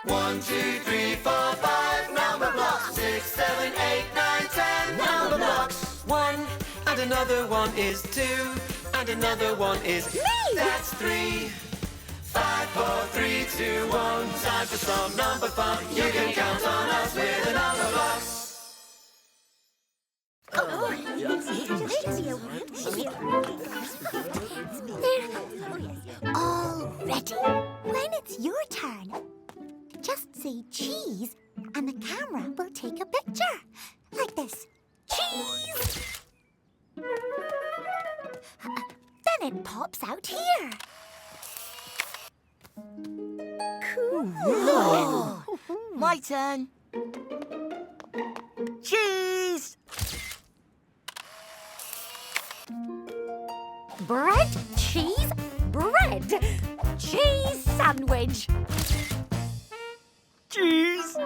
1, 2, 3, 4, 5. Number blocks. 6, 7, 8, 9, 10. Number blocks. 1, and another one is 2, and another one is me. That's 3. 5, 4, 3, 2, 1. Time for some number fun. You can count on us with the number blocks. They're all ready. When it's your turn, just say cheese and the camera will take a picture. Like this. Cheese! Then it pops out here. Cool. My turn. Cheese! Bread, cheese, bread. Cheese sandwich. Cheese!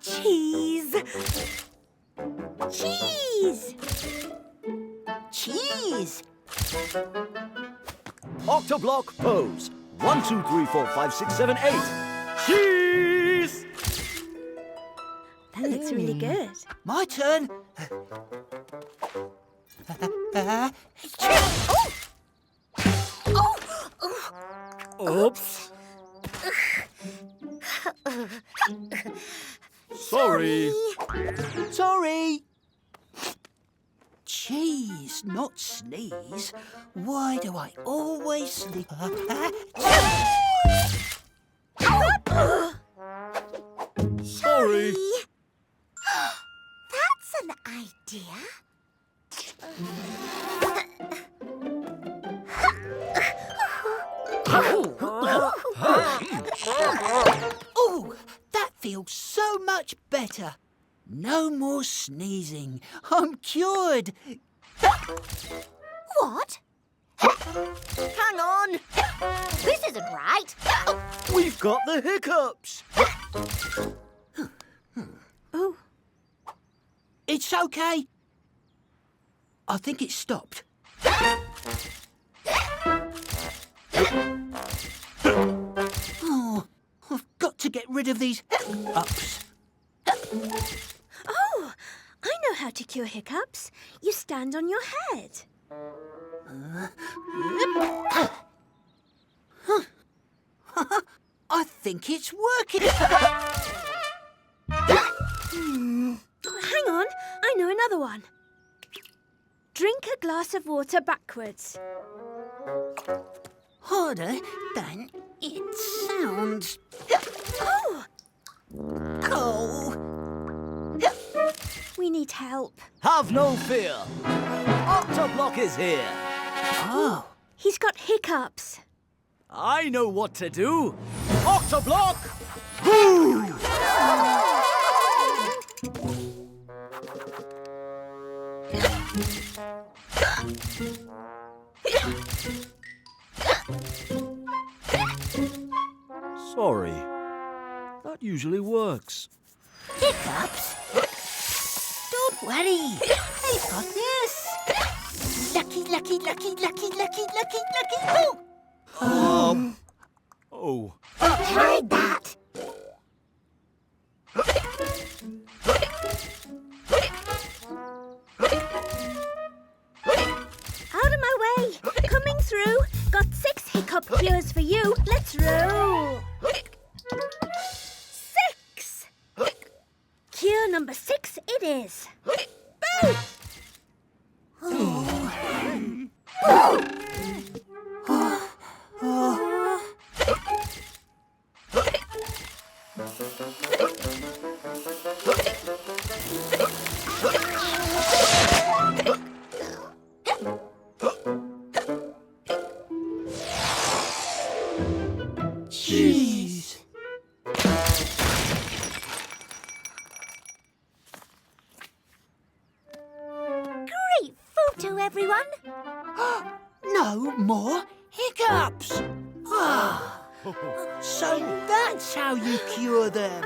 Cheese. Cheese. Cheese! Octoblock pose. 1, 2, 3, 4, 5, 6, 7, 8. Cheese! That looks really good. My turn. Oops. Sorry. Sorry. Cheese, not sneeze. Why do I always sleep? Sorry. That's an idea. Oh, that feels so much better. No more sneezing. I'm cured. What? Hang on. This isn't right. We've got the hiccups. Oh, It's okay. I think it stopped. Oh, I've got to get rid of these hiccups. oh, I know how to cure hiccups. You stand on your head. I think it's working. Hang on, I know another one. Drink a glass of water backwards. Harder than it sounds. Oh, Oh. we need help. Have no fear. Octoblock is here. Oh. He's got hiccups. I know what to do. Octoblock! Boo! Sorry. That usually works. Hiccups? Don't worry. I've got this. Lucky, lucky, lucky, lucky, lucky, lucky, lucky. Oh! Oh. Try that. Out of my way. Coming through. Got 6 hiccup cures for you. Let's roll. 6. Cure number 6 it is. Boo! Jeez. Great photo, everyone. No more hiccups. Ah. So that's how you cure them.